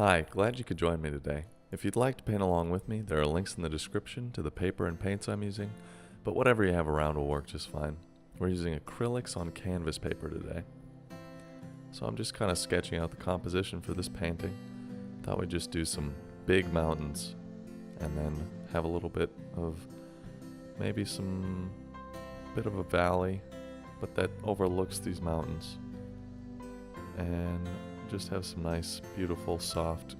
Hi, glad you could join me today. If you'd like to paint along with me, there are links in the description to the paper and paints I'm using, but whatever you have around will work just fine. We're using acrylics on canvas paper today. So I'm just kind of sketching out the composition for this painting. Thought we'd just do some big mountains and then have a little bit of maybe some bit of a valley, but that overlooks these mountains. And just have some nice, beautiful, soft,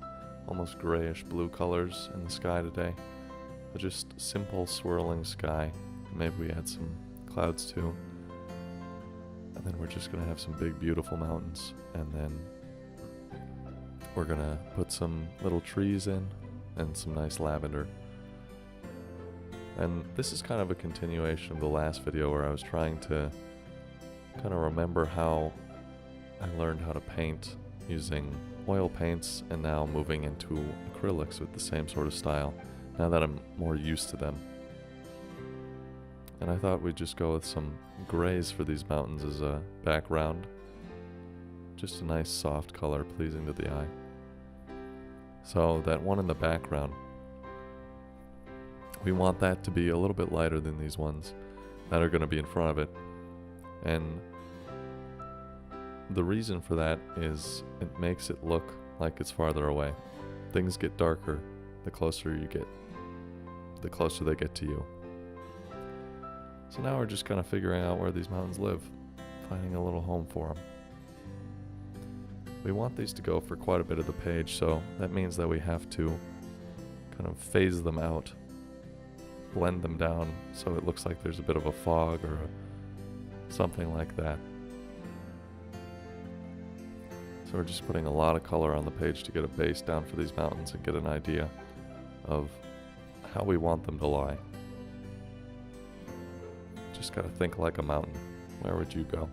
almost grayish blue colors in the sky today. But just simple swirling sky. Maybe we add some clouds too. And then we're just gonna have some big, beautiful mountains. And then we're gonna put some little trees in and some nice lavender. And this is kind of a continuation of the last video where I was trying to kind of remember how I learned how to paint using oil paints and now moving into acrylics with the same sort of style now that I'm more used to them. And I thought we'd just go with some grays for these mountains as a background. Just a nice soft color pleasing to the eye. So that one in the background, we want that to be a little bit lighter than these ones that are going to be in front of it. And the reason for that is it makes it look like it's farther away. Things get darker the closer you get, the closer they get to you. So now we're just kind of figuring out where these mountains live, finding a little home for them. We want these to go for quite a bit of the page, so that means that we have to kind of phase them out, blend them down so it looks like there's a bit of a fog or something like that. So we're just putting a lot of color on the page to get a base down for these mountains and get an idea of how we want them to lie. Just gotta think like a mountain. Where would you go?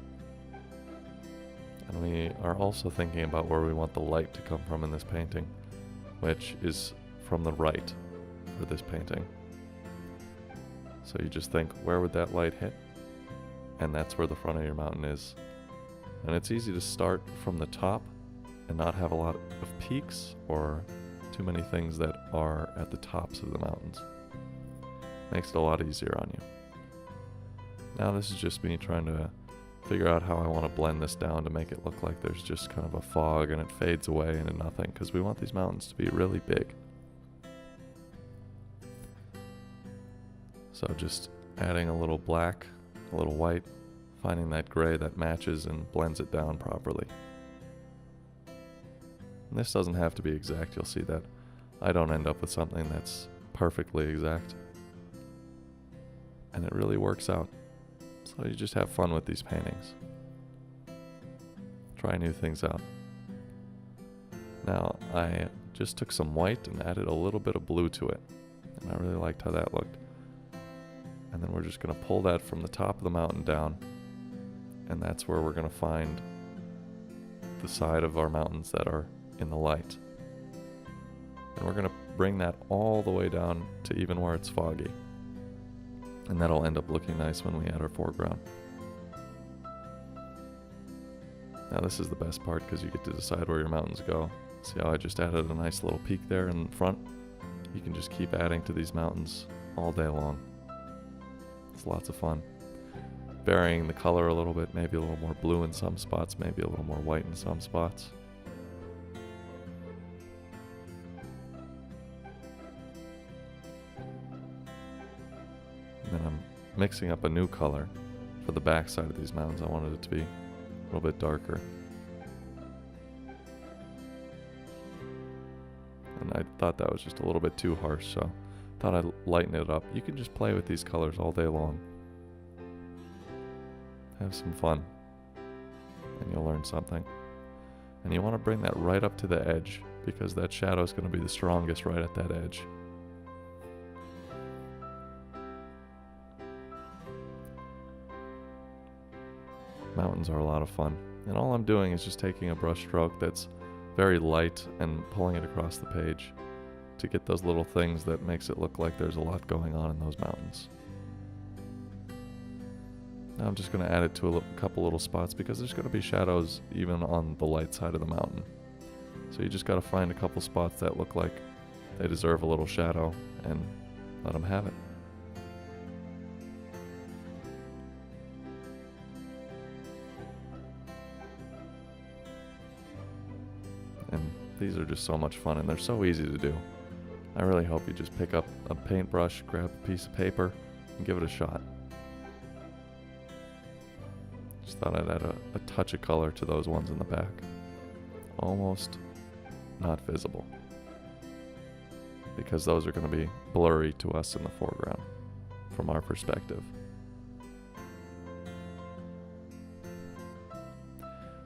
And we are also thinking about where we want the light to come from in this painting, which is from the right for this painting. So you just think, where would that light hit? And that's where the front of your mountain is. And it's easy to start from the top and not have a lot of peaks or too many things that are at the tops of the mountains. Makes it a lot easier on you. Now this is just me trying to figure out how I want to blend this down to make it look like there's just kind of a fog and it fades away into nothing, because we want these mountains to be really big. So just adding a little black, a little white, finding that gray that matches and blends it down properly. And this doesn't have to be exact. You'll see that I don't end up with something that's perfectly exact. And it really works out. So you just have fun with these paintings. Try new things out. Now I just took some white and added a little bit of blue to it. And I really liked how that looked. And then we're just going to pull that from the top of the mountain down. And that's where we're going to find the side of our mountains that are in the light. And we're going to bring that all the way down to even where it's foggy. And that'll end up looking nice when we add our foreground. Now this is the best part because you get to decide where your mountains go. See how I just added a nice little peak there in front? You can just keep adding to these mountains all day long. It's lots of fun. Varying the color a little bit, maybe a little more blue in some spots, maybe a little more white in some spots. And then I'm mixing up a new color for the back side of these mountains. I wanted it to be a little bit darker. And I thought that was just a little bit too harsh, so I thought I'd lighten it up. You can just play with these colors all day long. Have some fun, and you'll learn something. And you want to bring that right up to the edge, because that shadow is going to be the strongest right at that edge. Mountains are a lot of fun, and all I'm doing is just taking a brush stroke that's very light and pulling it across the page to get those little things that makes it look like there's a lot going on in those mountains. Now I'm just going to add it to a couple little spots because there's going to be shadows even on the light side of the mountain. So you just got to find a couple spots that look like they deserve a little shadow and let them have it. And these are just so much fun, and they're so easy to do. I really hope you just pick up a paintbrush, grab a piece of paper, and give it a shot. Just thought I'd add a touch of color to those ones in the back. Almost not visible, because those are going to be blurry to us in the foreground from our perspective.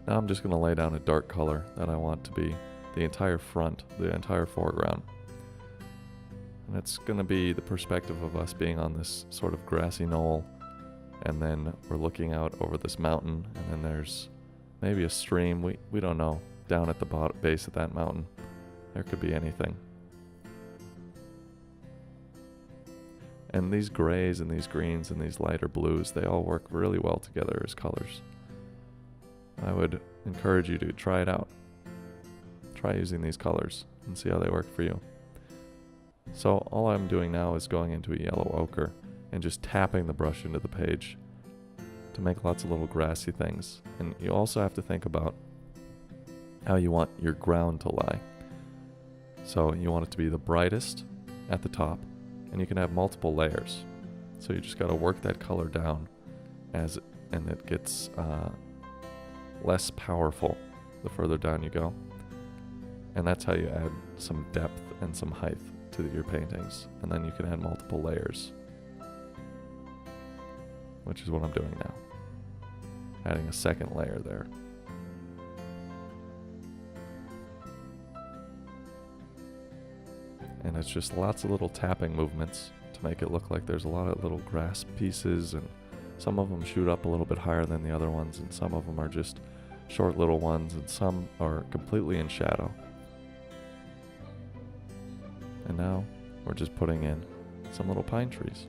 Now I'm just going to lay down a dark color that I want to be the entire front, the entire foreground. And it's going to be the perspective of us being on this sort of grassy knoll, and then we're looking out over this mountain, and then there's maybe a stream, we don't know, down at the base of that mountain. There could be anything. And these grays and these greens and these lighter blues, they all work really well together as colors. I would encourage you to try it out. Try using these colors and see how they work for you. So all I'm doing now is going into a yellow ochre and just tapping the brush into the page to make lots of little grassy things. And you also have to think about how you want your ground to lie. So you want it to be the brightest at the top, and you can have multiple layers. So you just got to work that color down and it gets less powerful the further down you go. And that's how you add some depth and some height to your paintings. And then you can add multiple layers, which is what I'm doing now. Adding a second layer there. And it's just lots of little tapping movements to make it look like there's a lot of little grass pieces, and some of them shoot up a little bit higher than the other ones, and some of them are just short little ones, and some are completely in shadow. And now we're just putting in some little pine trees.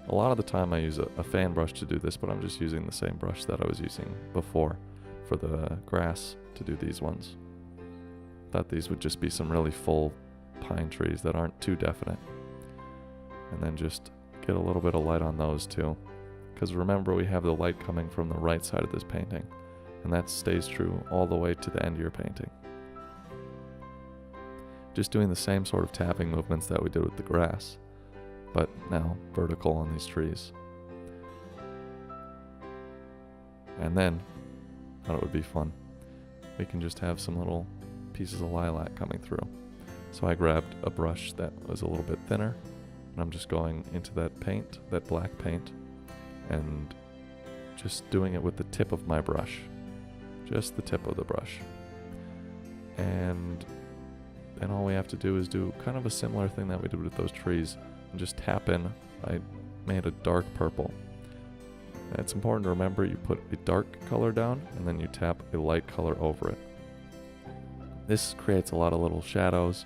A lot of the time I use a fan brush to do this, but I'm just using the same brush that I was using before for the grass to do these ones. Thought these would just be some really full pine trees that aren't too definite. And then just get a little bit of light on those too. Because remember, we have the light coming from the right side of this painting, and that stays true all the way to the end of your painting. Just doing the same sort of tapping movements that we did with the grass, but now vertical on these trees. And then, thought it would be fun, we can just have some little pieces of lilac coming through. So I grabbed a brush that was a little bit thinner, and I'm just going into that paint, that black paint, and just doing it with the tip of my brush. Just the tip of the brush. And then all we have to do is do kind of a similar thing that we did with those trees, and just tap in. I made a dark purple. And it's important to remember you put a dark color down, and then you tap a light color over it. This creates a lot of little shadows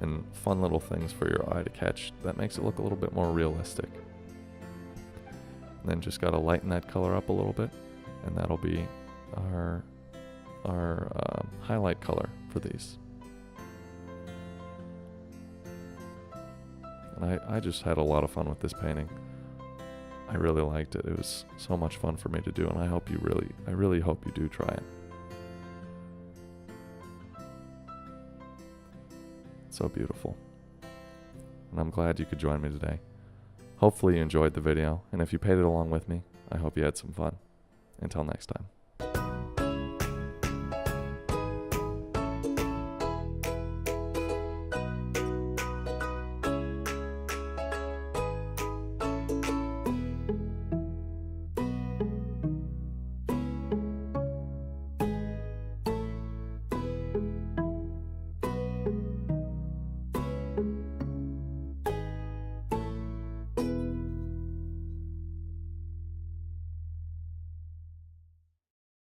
and fun little things for your eye to catch that makes it look a little bit more realistic. And then just got to lighten that color up a little bit, and that'll be our highlight color for these. And I just had a lot of fun with this painting. I really liked it. It was so much fun for me to do, and I really hope you do try it. So beautiful. And I'm glad you could join me today. Hopefully you enjoyed the video, and if you paid it along with me, I hope you had some fun. Until next time.